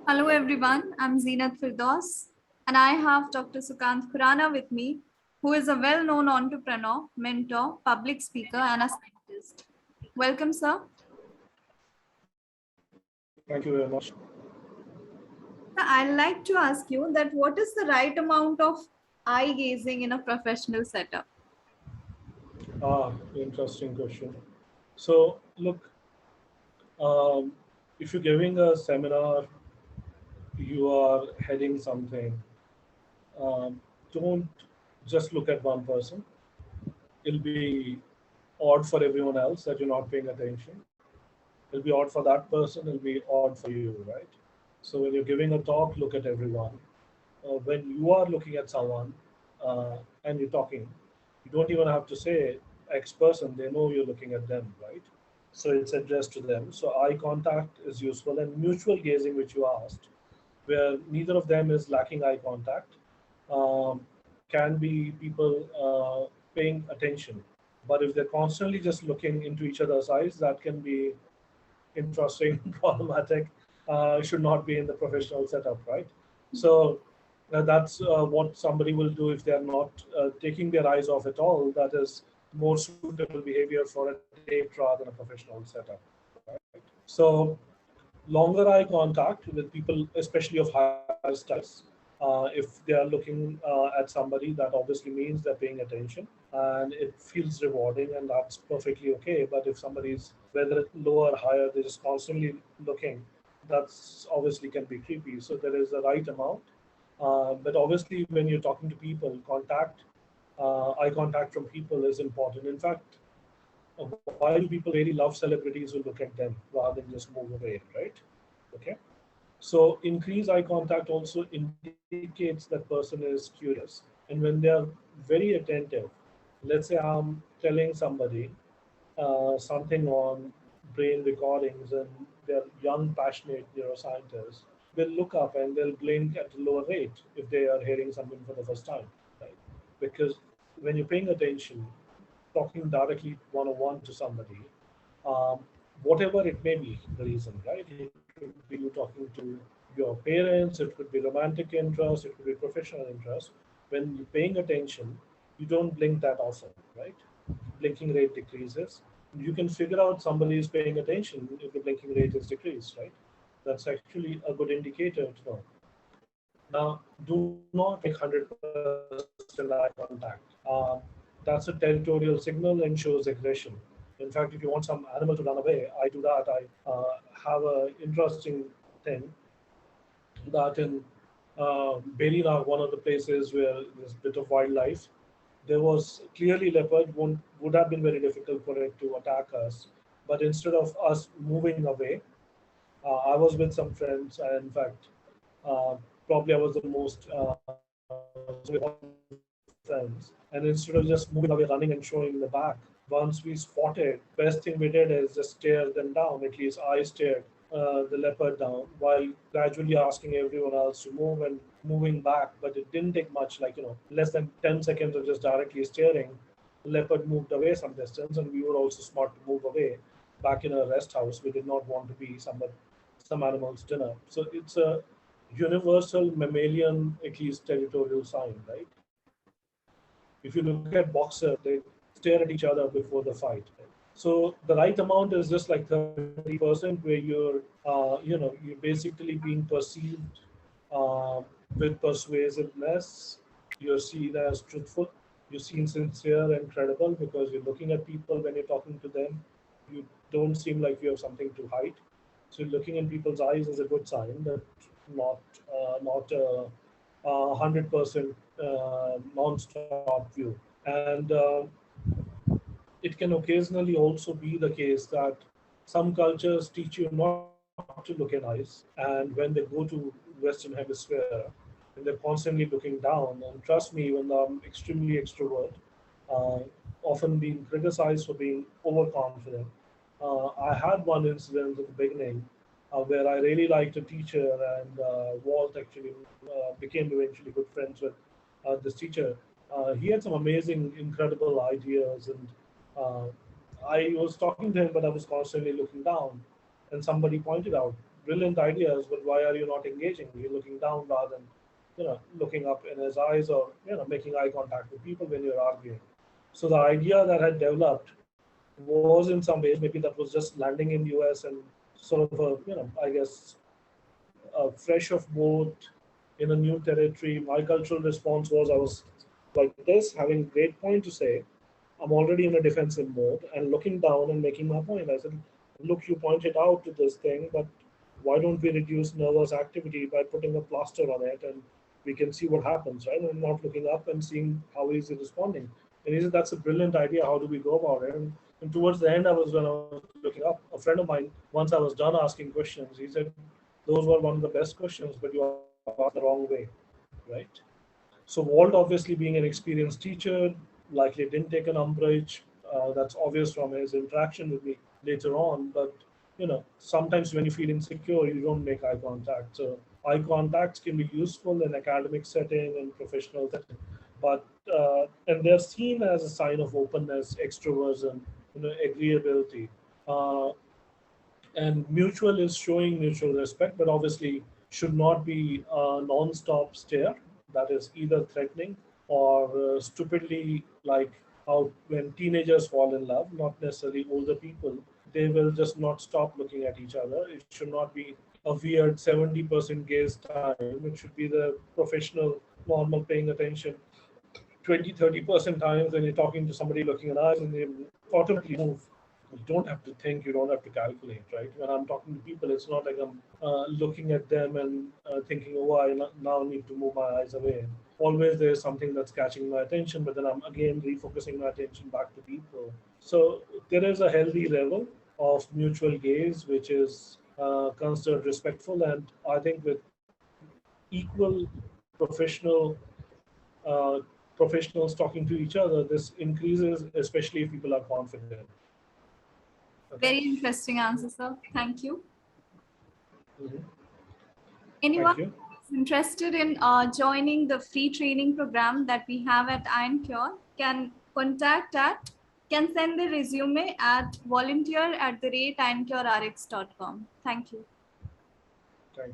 Hello everyone, I'm Zeenat Firdaus and I have Dr. Sukant Khurana with me, who is a well-known entrepreneur, mentor, public speaker and a scientist. Welcome, sir. Thank you very much. I'd like to ask you that what is the right amount of eye gazing in a professional setup? Interesting question. So, look, um, if you're giving a seminar, you are heading something, don't just look at one person. It'll be odd for everyone else that you're not paying attention. It'll be odd for that person, it'll be odd for you, right? So, when you're giving a talk, look at everyone. When you are looking at someone and you're talking, you don't even have to say X person, they know you're looking at them, right? So it's addressed to them. So eye contact is useful, and mutual gazing, which you asked, where neither of them is lacking eye contact, um, can be people paying attention. But if they're constantly just looking into each other's eyes, that can be interesting, problematic, should not be in the professional setup, right? So that's what somebody will do if they are not taking their eyes off at all. That is more suitable behavior for a date rather than a professional setup, right? So longer eye contact with people, especially of higher status. If they are looking at somebody, that obviously means they're paying attention and it feels rewarding, and that's perfectly okay. But if somebody's, whether it's lower or higher, they're just constantly looking, that's obviously can be creepy. So there is a right amount. But obviously, when you're talking to people, eye contact from people is important. In fact, why do people really love celebrities who look at them rather than just move away, right? Okay. So increase eye contact also indicates that person is curious. And when they are very attentive, let's say I'm telling somebody something on brain recordings and they're young, passionate neuroscientists, they'll look up and they'll blink at a lower rate if they are hearing something for the first time, right? Because when you're paying attention, talking directly one-on-one to somebody, um, whatever it may be, the reason, right? It could be you talking to your parents, it could be romantic interest, it could be professional interest. When you're paying attention, you don't blink that often, right? Blinking rate decreases. You can figure out somebody is paying attention if the blinking rate is decreased, right? That's actually a good indicator to know. Now, do not make 100% eye contact. That's a territorial signal and shows aggression. In fact, if you want some animal to run away, I do that. I have a interesting thing that in Berina, one of the places where there's a bit of wildlife, there was clearly leopard. Would have been very difficult for it to attack us, but instead of us moving away, I was with some friends, and in fact, probably I was the most friends. And instead of just moving away, running and showing the back, once we spotted, best thing we did is just stare them down. At least I stared the leopard down while gradually asking everyone else to move and moving back. But it didn't take much, like, less than 10 seconds of just directly staring. The leopard moved away some distance, and we were also smart to move away back in a rest house. We did not want to be some animal's dinner. So it's a universal mammalian, at least territorial sign, right? If you look at boxers, they stare at each other before the fight. So the right amount is just like 30% where you're basically being perceived uh, with persuasiveness. You're seen as truthful. You're seen sincere and credible because you're looking at people when you're talking to them. You don't seem like you have something to hide. So looking in people's eyes is a good sign that not 100% non-stop view. And it can occasionally also be the case that some cultures teach you not to look in eyes, and when they go to Western Hemisphere, and they're constantly looking down. And trust me, when I'm extremely extrovert, uh, often being criticized for being overconfident. I had one incident at the beginning where I really liked a teacher, and Walt actually became eventually good friends with this teacher. He had some amazing, incredible ideas, and uh, I was talking to him, but I was constantly looking down. And somebody pointed out, brilliant ideas, but why are you not engaging? You're looking down rather than, looking up in his eyes, or making eye contact with people when you're arguing. So the idea that had developed was in some ways, maybe that was just landing in US and sort of a, I guess, a fresh of boat in a new territory. My cultural response was I was like this, having great point to say. I'm already in a defensive mode and looking down and making my point. I said, look, you pointed out to this thing, but why don't we reduce nervous activity by putting a plaster on it, and we can see what happens, right? And not looking up and seeing how he's responding. And he said, that's a brilliant idea. How do we go about it? And towards the end, when I was looking up, a friend of mine, once I was done asking questions, he said, those were one of the best questions, but you asked them the wrong way, right? So Walt, obviously being an experienced teacher, likely didn't take an umbrage. That's obvious from his interaction with me later on. But sometimes when you feel insecure, you don't make eye contact. So eye contacts can be useful in academic setting and professional setting, but and they're seen as a sign of openness, extroversion, agreeability. Uh, and mutual is showing mutual respect, but obviously should not be a non-stop stare that is either threatening or stupidly, like how when teenagers fall in love, not necessarily older people, they will just not stop looking at each other. It should not be a weird 70% gaze time. It should be the professional, normal paying attention 20-30% times when you're talking to somebody, looking in eyes, and they automatically move. You don't have to think, you don't have to calculate, right? When I'm talking to people, it's not like I'm looking at them and thinking, oh, now need to move my eyes away. Always there's something that's catching my attention, but then I'm again refocusing my attention back to people. So there is a healthy level of mutual gaze, which is considered respectful, and I think with equal professional uh, professionals talking to each other, this increases, especially if people are confident. Okay. Very interesting answer, sir. Thank you. Mhm. Anyone Thank you. who's interested in joining the free training program that we have at Ioncure can send their resume at volunteer@ioncurerx.com. Thank you.